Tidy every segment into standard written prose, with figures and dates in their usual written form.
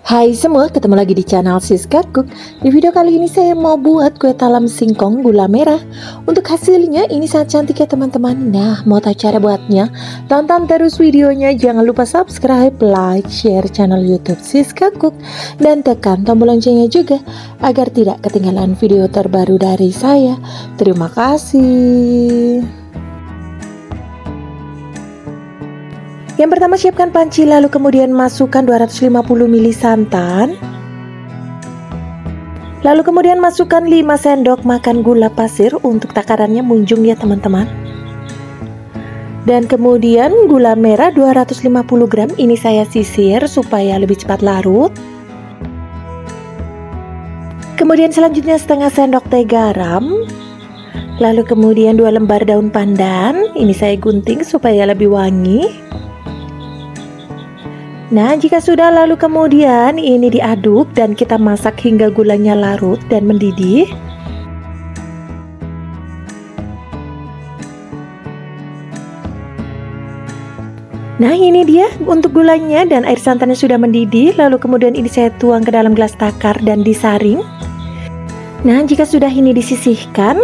Hai semua, ketemu lagi di channel Siska Cook. Di video kali ini saya mau buat kue talam singkong gula merah. Untuk hasilnya ini sangat cantik ya teman-teman. Nah, mau tahu cara buatnya? Tonton terus videonya, jangan lupa subscribe, like, share channel YouTube Siska Cook, dan tekan tombol loncengnya juga agar tidak ketinggalan video terbaru dari saya. Terima kasih. Yang pertama, siapkan panci, lalu kemudian masukkan 250 ml santan. Lalu kemudian masukkan 5 sendok makan gula pasir untuk takarannya munjung ya teman-teman. Dan kemudian gula merah 250 gram, ini saya sisir supaya lebih cepat larut. Kemudian selanjutnya setengah sendok teh garam. Lalu kemudian 2 lembar daun pandan, ini saya gunting supaya lebih wangi. Nah, jika sudah, lalu kemudian ini diaduk dan kita masak hingga gulanya larut dan mendidih. Nah, ini dia untuk gulanya dan air santannya sudah mendidih. Lalu kemudian ini saya tuang ke dalam gelas takar dan disaring. Nah, jika sudah ini disisihkan.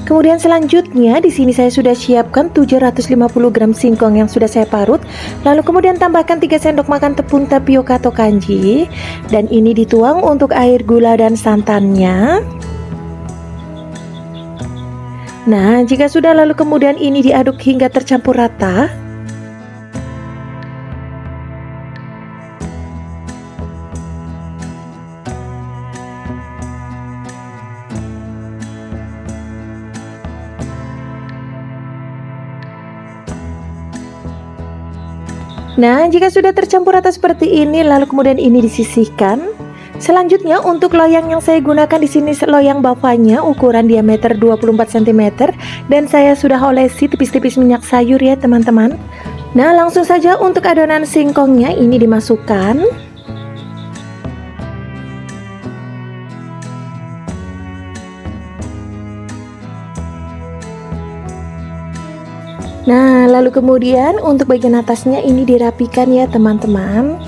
Kemudian selanjutnya di sini saya sudah siapkan 750 gram singkong yang sudah saya parut. Lalu kemudian tambahkan 3 sendok makan tepung tapioka atau kanji, dan ini dituang untuk air gula dan santannya. Nah, jika sudah, lalu kemudian ini diaduk hingga tercampur rata. Nah, jika sudah tercampur rata seperti ini, lalu kemudian ini disisihkan. Selanjutnya untuk loyang yang saya gunakan di sini loyang bavanya ukuran diameter 24 cm, dan saya sudah olesi tipis-tipis minyak sayur ya teman-teman. Nah, langsung saja untuk adonan singkongnya ini dimasukkan. Nah, lalu kemudian untuk bagian atasnya ini dirapikan ya teman-teman.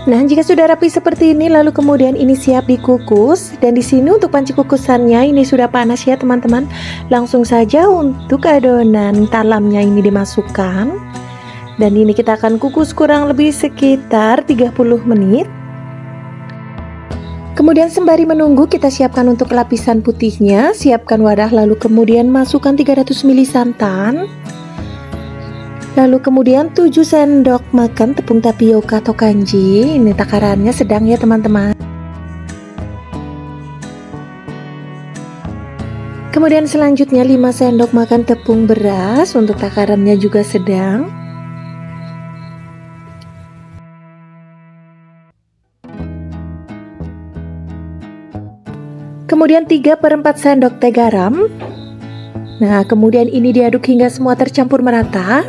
Nah, jika sudah rapi seperti ini, lalu kemudian ini siap dikukus. Dan di sini untuk panci kukusannya ini sudah panas ya teman-teman. Langsung saja untuk adonan talamnya ini dimasukkan. Dan ini kita akan kukus kurang lebih sekitar 30 menit. Kemudian sembari menunggu, kita siapkan untuk lapisan putihnya. Siapkan wadah, lalu kemudian masukkan 300 ml santan. Lalu kemudian 7 sendok makan tepung tapioka atau kanji. Ini takarannya sedang ya teman-teman. Kemudian selanjutnya 5 sendok makan tepung beras, untuk takarannya juga sedang. Kemudian 3/4 sendok teh garam. Nah, kemudian ini diaduk hingga semua tercampur merata.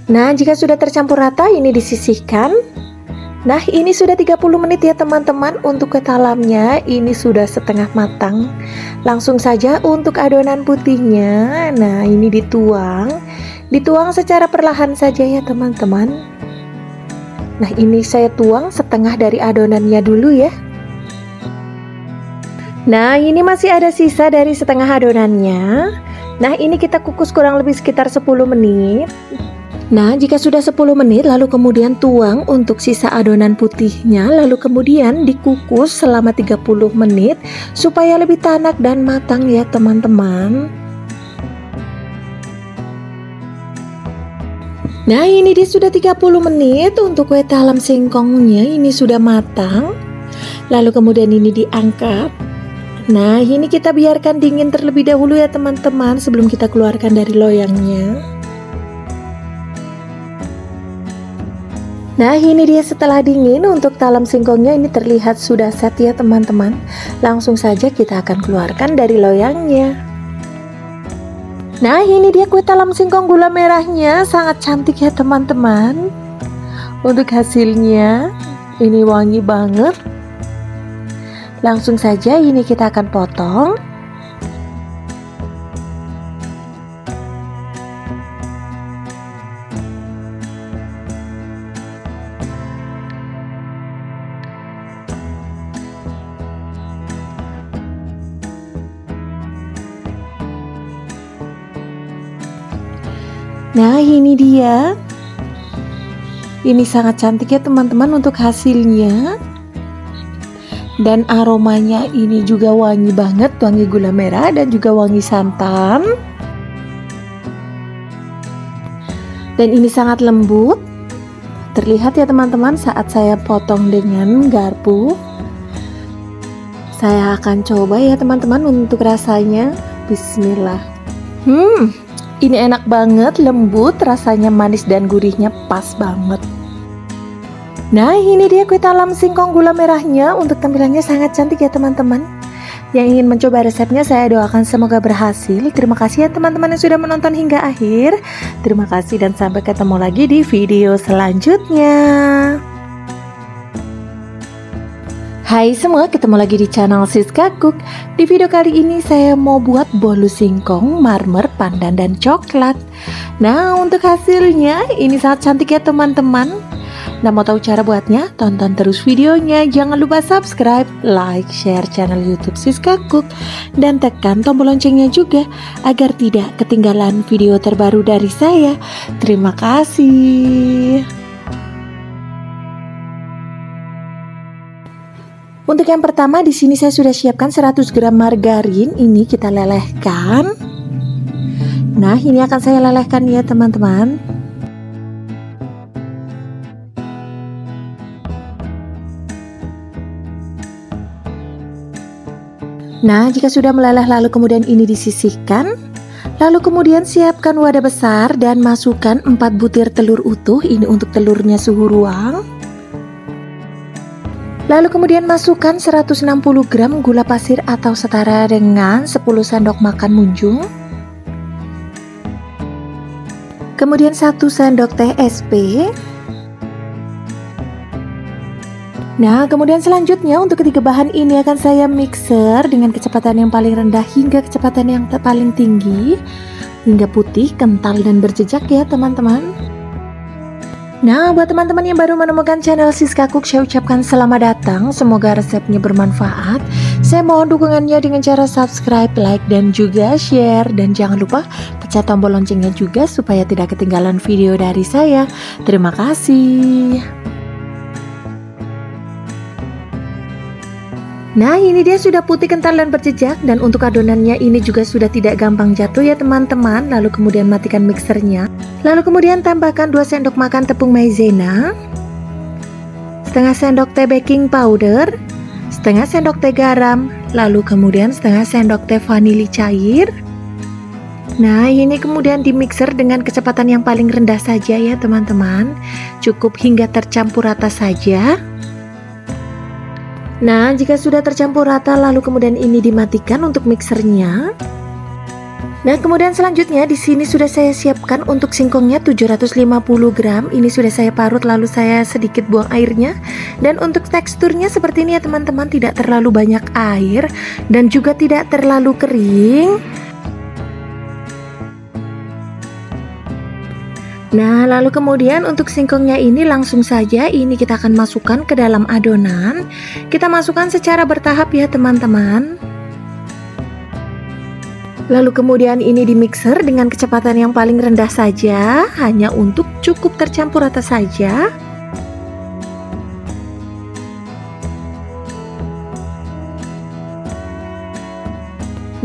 Nah, jika sudah tercampur rata, ini disisihkan. Nah, ini sudah 30 menit ya teman-teman. Untuk kue talamnya ini sudah setengah matang. Langsung saja untuk adonan putihnya. Nah, ini dituang secara perlahan saja ya teman-teman. Nah, ini saya tuang setengah dari adonannya dulu ya. Nah, ini masih ada sisa dari setengah adonannya. Nah, ini kita kukus kurang lebih sekitar 10 menit. Nah, jika sudah 10 menit, lalu kemudian tuang untuk sisa adonan putihnya, lalu kemudian dikukus selama 30 menit supaya lebih tanak dan matang ya teman-teman. Nah, ini dia sudah 30 menit untuk kue talam singkongnya ini sudah matang. Lalu kemudian ini diangkat. Nah, ini kita biarkan dingin terlebih dahulu ya teman-teman sebelum kita keluarkan dari loyangnya. Nah, ini dia setelah dingin untuk talam singkongnya ini terlihat sudah set ya teman-teman. Langsung saja kita akan keluarkan dari loyangnya. Nah, ini dia kue talam singkong gula merahnya, sangat cantik ya teman-teman. Untuk hasilnya, ini wangi banget. Langsung saja ini kita akan potong. Nah, ini dia. Ini sangat cantik ya teman-teman untuk hasilnya. Dan aromanya ini juga wangi banget, wangi gula merah dan juga wangi santan. Dan ini sangat lembut. Terlihat ya teman-teman saat saya potong dengan garpu. Saya akan coba ya teman-teman untuk rasanya. Bismillah. Ini enak banget, lembut, rasanya manis dan gurihnya pas banget. Nah, ini dia kue talam singkong gula merahnya. Untuk tampilannya sangat cantik ya teman-teman. Yang ingin mencoba resepnya saya doakan semoga berhasil. Terima kasih ya teman-teman yang sudah menonton hingga akhir. Terima kasih dan sampai ketemu lagi di video selanjutnya. Hai semua, ketemu lagi di channel Siska Cook. Di video kali ini saya mau buat bolu singkong, marmer, pandan, dan coklat. Nah, untuk hasilnya ini sangat cantik ya teman-teman. Nah, mau tahu cara buatnya? Tonton terus videonya. Jangan lupa subscribe, like, share channel YouTube Siska Cook, dan tekan tombol loncengnya juga agar tidak ketinggalan video terbaru dari saya. Terima kasih. Untuk yang pertama di sini saya sudah siapkan 100 gram margarin. Ini kita lelehkan. Nah, ini akan saya lelehkan ya teman-teman. Nah, jika sudah meleleh lalu kemudian ini disisihkan. Lalu kemudian siapkan wadah besar dan masukkan 4 butir telur utuh. Ini untuk telurnya suhu ruang. Lalu kemudian masukkan 160 gram gula pasir atau setara dengan 10 sendok makan munjung. Kemudian 1 sendok teh SP. Nah, kemudian selanjutnya untuk ketiga bahan ini akan saya mixer dengan kecepatan yang paling rendah hingga kecepatan yang paling tinggi, hingga putih, kental, dan berjejak ya teman-teman. Nah, buat teman-teman yang baru menemukan channel Siska Cook, saya ucapkan selamat datang. Semoga resepnya bermanfaat. Saya mohon dukungannya dengan cara subscribe, like, dan juga share. Dan jangan lupa pencet tombol loncengnya juga supaya tidak ketinggalan video dari saya. Terima kasih. Nah, ini dia sudah putih, kental, dan berjejak. Dan untuk adonannya ini juga sudah tidak gampang jatuh ya teman-teman. Lalu kemudian matikan mixernya. Lalu kemudian tambahkan 2 sendok makan tepung maizena, setengah sendok teh baking powder, setengah sendok teh garam, lalu kemudian setengah sendok teh vanili cair. Nah, ini kemudian dimixer dengan kecepatan yang paling rendah saja ya teman-teman. Cukup hingga tercampur rata saja. Nah, jika sudah tercampur rata lalu kemudian ini dimatikan untuk mixernya. Nah, kemudian selanjutnya di sini sudah saya siapkan untuk singkongnya 750 gram. Ini sudah saya parut lalu saya sedikit buang airnya. Dan untuk teksturnya seperti ini ya teman-teman, tidak terlalu banyak air dan juga tidak terlalu kering. Nah, lalu kemudian untuk singkongnya ini langsung saja ini kita akan masukkan ke dalam adonan. Kita masukkan secara bertahap ya teman-teman. Lalu kemudian ini dimixer dengan kecepatan yang paling rendah saja, hanya untuk cukup tercampur rata saja.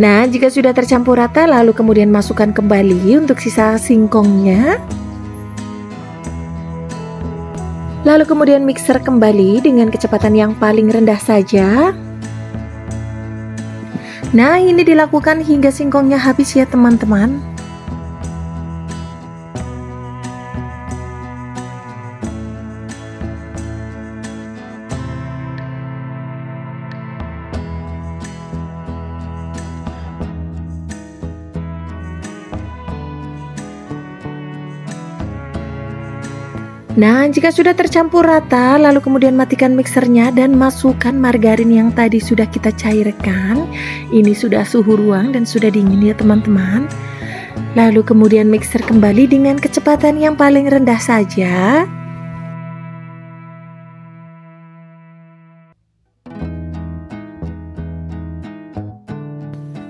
Nah, jika sudah tercampur rata lalu kemudian masukkan kembali untuk sisa singkongnya. Lalu kemudian mixer kembali dengan kecepatan yang paling rendah saja. Nah, ini dilakukan hingga singkongnya habis ya teman-teman. Nah, jika sudah tercampur rata, lalu kemudian matikan mixernya dan masukkan margarin yang tadi sudah kita cairkan. Ini sudah suhu ruang dan sudah dingin ya teman-teman. Lalu kemudian mixer kembali dengan kecepatan yang paling rendah saja.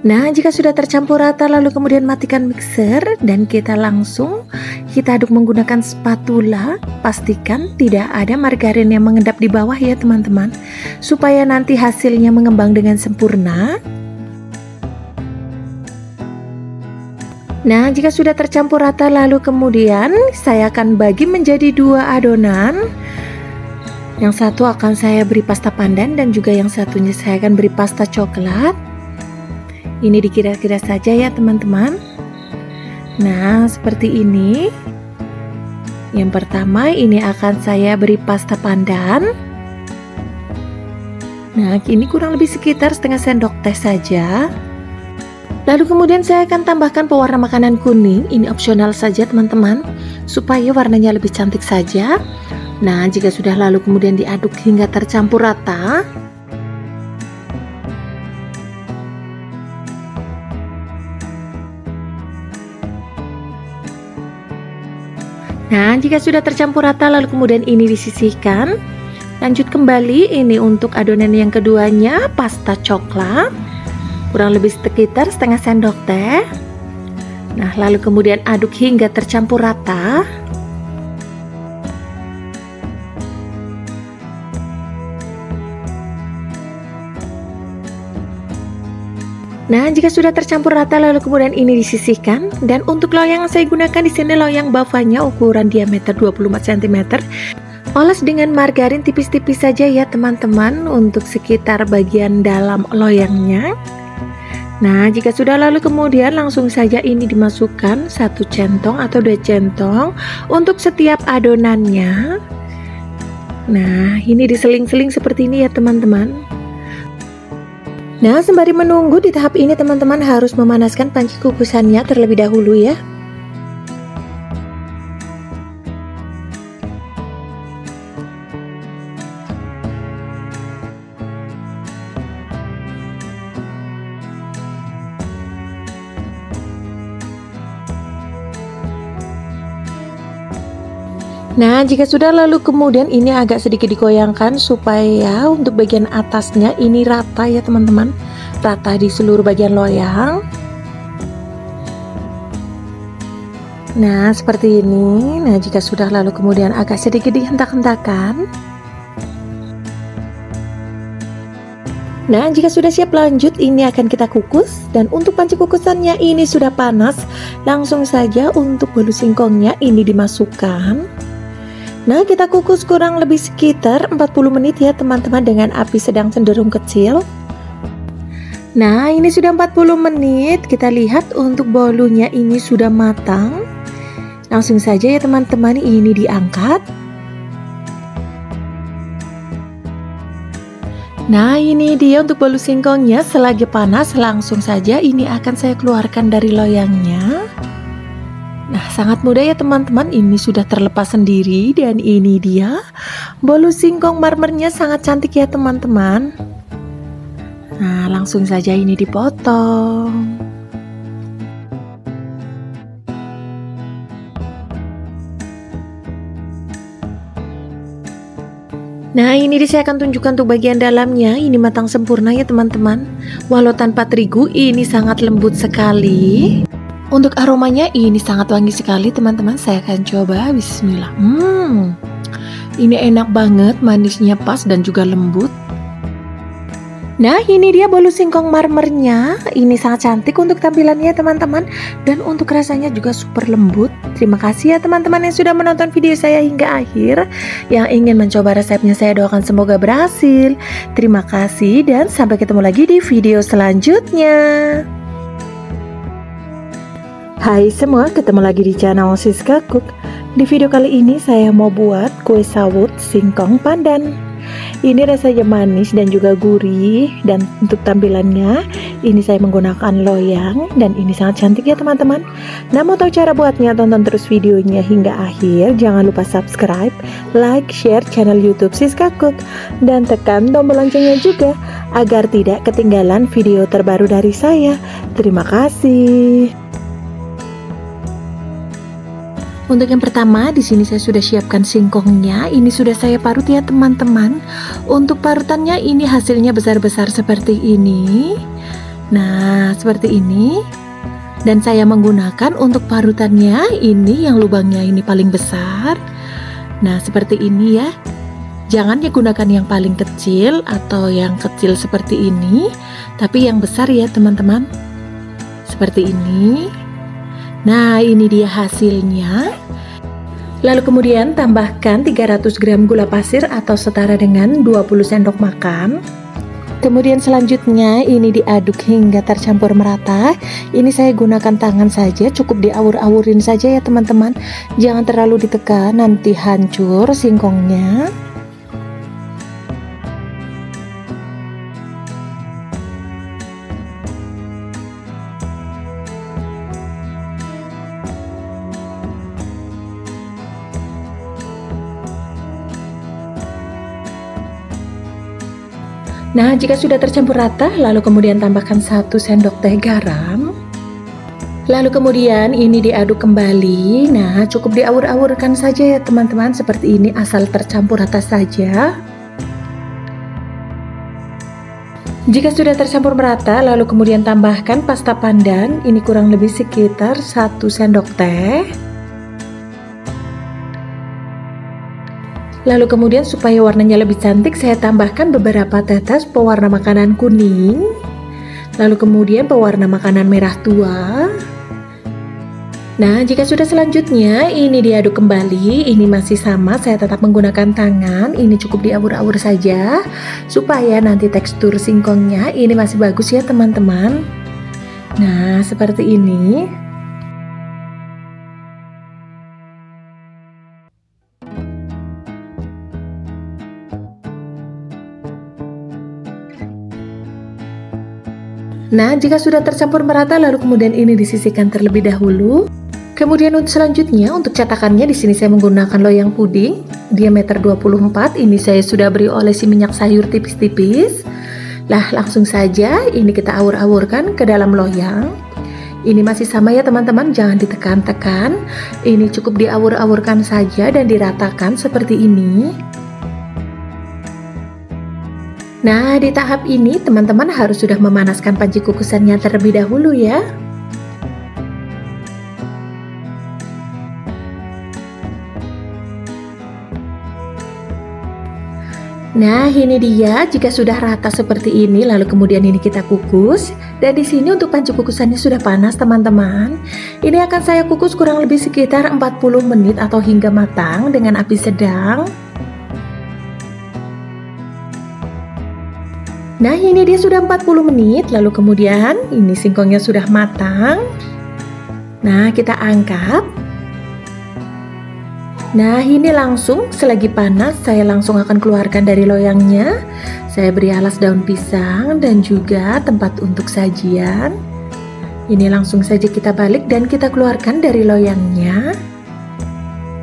Nah, jika sudah tercampur rata lalu kemudian matikan mixer dan kita aduk menggunakan spatula. Pastikan tidak ada margarin yang mengendap di bawah ya teman-teman, supaya nanti hasilnya mengembang dengan sempurna. Nah, jika sudah tercampur rata lalu kemudian saya akan bagi menjadi 2 adonan. Yang satu akan saya beri pasta pandan dan juga yang satunya saya akan beri pasta coklat. Ini dikira-kira saja ya teman-teman. Nah, seperti ini. Yang pertama ini akan saya beri pasta pandan. Nah, ini kurang lebih sekitar setengah sendok teh saja. Lalu kemudian saya akan tambahkan pewarna makanan kuning. Ini opsional saja teman-teman, supaya warnanya lebih cantik saja. Nah, jika sudah lalu kemudian diaduk hingga tercampur rata. Nah, jika sudah tercampur rata lalu kemudian ini disisihkan. Lanjut kembali, ini untuk adonan yang keduanya, pasta coklat. Kurang lebih sekitar setengah sendok teh. Nah, lalu kemudian aduk hingga tercampur rata. Nah, jika sudah tercampur rata lalu kemudian ini disisihkan. Dan untuk loyang yang saya gunakan di sini loyang bavanya ukuran diameter 24 cm. Oles dengan margarin tipis-tipis saja ya teman-teman untuk sekitar bagian dalam loyangnya. Nah, jika sudah lalu kemudian langsung saja ini dimasukkan 1 centong atau 2 centong untuk setiap adonannya. Nah, ini diseling-seling seperti ini ya teman-teman. Nah, sembari menunggu di tahap ini teman-teman harus memanaskan panci kukusannya terlebih dahulu ya. Nah, jika sudah lalu kemudian ini agak sedikit digoyangkan supaya untuk bagian atasnya ini rata ya teman-teman, rata di seluruh bagian loyang. Nah, seperti ini. Nah, jika sudah lalu kemudian agak sedikit dihentak-hentakan. Nah, jika sudah siap lanjut ini akan kita kukus. Dan untuk panci kukusannya ini sudah panas. Langsung saja untuk bolu singkongnya ini dimasukkan. Nah, kita kukus kurang lebih sekitar 40 menit ya teman-teman dengan api sedang cenderung kecil. Nah, ini sudah 40 menit. Kita lihat untuk bolunya ini sudah matang. Langsung saja ya teman-teman ini diangkat. Nah, ini dia untuk bolu singkongnya. Selagi panas langsung saja ini akan saya keluarkan dari loyangnya. Nah, sangat mudah ya teman-teman, ini sudah terlepas sendiri. Dan ini dia bolu singkong marmernya, sangat cantik ya teman-teman. Nah, langsung saja ini dipotong. Nah, ini saya akan tunjukkan untuk bagian dalamnya. Ini matang sempurna ya teman-teman. Walau tanpa terigu ini sangat lembut sekali. Untuk aromanya ini sangat wangi sekali teman-teman. Saya akan coba, bismillah. Ini enak banget, manisnya pas dan juga lembut. Nah, ini dia bolu singkong marmernya. Ini sangat cantik untuk tampilannya teman-teman. Dan untuk rasanya juga super lembut. Terima kasih ya teman-teman yang sudah menonton video saya hingga akhir. Yang ingin mencoba resepnya saya doakan semoga berhasil. Terima kasih dan sampai ketemu lagi di video selanjutnya. Hai semua, ketemu lagi di channel Siska Cook. Di video kali ini saya mau buat kue sawut singkong pandan. Ini rasanya manis dan juga gurih. Dan untuk tampilannya, ini saya menggunakan loyang. Dan ini sangat cantik ya teman-teman. Nah, mau tahu cara buatnya? Tonton terus videonya hingga akhir. Jangan lupa subscribe, like, share channel YouTube Siska Cook, dan tekan tombol loncengnya juga agar tidak ketinggalan video terbaru dari saya. Terima kasih. Untuk yang pertama, di sini saya sudah siapkan singkongnya. Ini sudah saya parut ya teman-teman. Untuk parutannya ini hasilnya besar-besar seperti ini. Nah, seperti ini. Dan saya menggunakan untuk parutannya ini yang lubangnya ini paling besar. Nah, seperti ini ya. Jangan digunakan yang paling kecil atau yang kecil seperti ini, tapi yang besar ya teman-teman. Seperti ini. Nah, ini dia hasilnya. Lalu kemudian tambahkan 300 gram gula pasir atau setara dengan 20 sendok makan. Kemudian selanjutnya ini diaduk hingga tercampur merata. Ini saya gunakan tangan saja, cukup diawur-awurin saja ya teman-teman. Jangan terlalu ditekan, nanti hancur singkongnya. Nah, jika sudah tercampur rata, lalu kemudian tambahkan 1 sendok teh garam. Lalu kemudian ini diaduk kembali. Nah, cukup diawur-awurkan saja ya teman-teman, seperti ini, asal tercampur rata saja. Jika sudah tercampur merata, lalu kemudian tambahkan pasta pandan. Ini kurang lebih sekitar 1 sendok teh. Lalu kemudian supaya warnanya lebih cantik, saya tambahkan beberapa tetes pewarna makanan kuning. Lalu kemudian pewarna makanan merah tua. Nah, jika sudah selanjutnya ini diaduk kembali. Ini masih sama, saya tetap menggunakan tangan. Ini cukup diawur-awur saja supaya nanti tekstur singkongnya ini masih bagus ya teman-teman. Nah, seperti ini. Nah, jika sudah tercampur merata, lalu kemudian ini disisihkan terlebih dahulu. Kemudian untuk selanjutnya, untuk cetakannya di sini saya menggunakan loyang puding diameter 24. Ini saya sudah beri olesi minyak sayur tipis-tipis. Lah, langsung saja ini kita awur-awurkan ke dalam loyang. Ini masih sama ya teman-teman, jangan ditekan-tekan. Ini cukup diawur-awurkan saja dan diratakan seperti ini. Nah, di tahap ini teman-teman harus sudah memanaskan panci kukusannya terlebih dahulu ya. Nah, ini dia. Jika sudah rata seperti ini, lalu kemudian ini kita kukus. Dan di sini untuk panci kukusannya sudah panas teman-teman. Ini akan saya kukus kurang lebih sekitar 40 menit atau hingga matang dengan api sedang. Nah, ini dia sudah 40 menit, lalu kemudian ini singkongnya sudah matang. Nah, kita angkat. Nah, ini langsung selagi panas saya langsung akan keluarkan dari loyangnya. Saya beri alas daun pisang dan juga tempat untuk sajian. Ini langsung saja kita balik dan kita keluarkan dari loyangnya.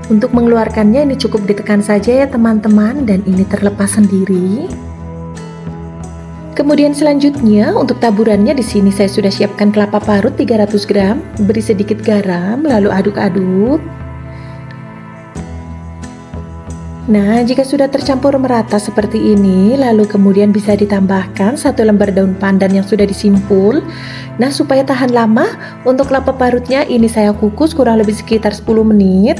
Untuk mengeluarkannya ini cukup ditekan saja ya teman-teman, dan ini terlepas sendiri. Kemudian selanjutnya untuk taburannya di sini saya sudah siapkan kelapa parut 300 gram, beri sedikit garam, lalu aduk-aduk. Nah, jika sudah tercampur merata seperti ini, lalu kemudian bisa ditambahkan 1 lembar daun pandan yang sudah disimpul. Nah, supaya tahan lama, untuk kelapa parutnya ini saya kukus kurang lebih sekitar 10 menit.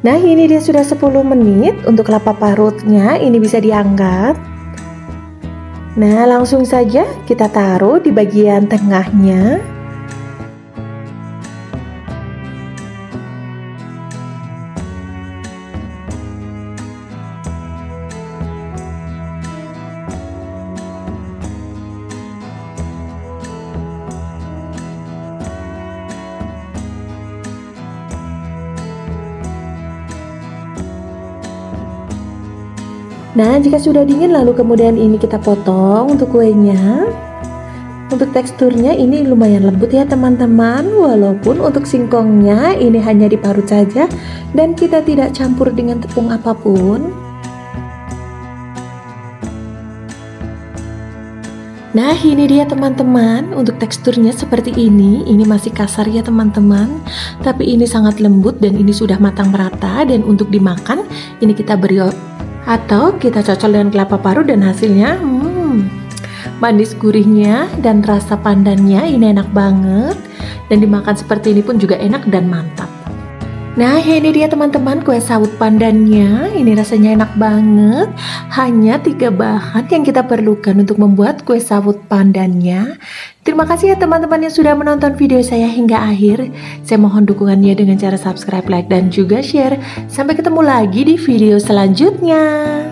Nah, ini dia sudah 10 menit. Untuk kelapa parutnya ini bisa diangkat. Nah, langsung saja kita taruh di bagian tengahnya. Nah, jika sudah dingin lalu kemudian ini kita potong untuk kuenya. Untuk teksturnya ini lumayan lembut ya teman-teman, walaupun untuk singkongnya ini hanya diparut saja dan kita tidak campur dengan tepung apapun. Nah, ini dia teman-teman, untuk teksturnya seperti ini masih kasar ya teman-teman, tapi ini sangat lembut dan ini sudah matang merata. Dan untuk dimakan ini kita beri atau kita cocol dengan kelapa parut dan hasilnya manis gurihnya dan rasa pandannya ini enak banget, dan dimakan seperti ini pun juga enak dan mantap. Nah, ini dia teman-teman kue sawut pandannya. Ini rasanya enak banget. Hanya 3 bahan yang kita perlukan untuk membuat kue sawut pandannya. Terima kasih ya teman-teman yang sudah menonton video saya hingga akhir. Saya mohon dukungannya dengan cara subscribe, like, dan juga share. Sampai ketemu lagi di video selanjutnya.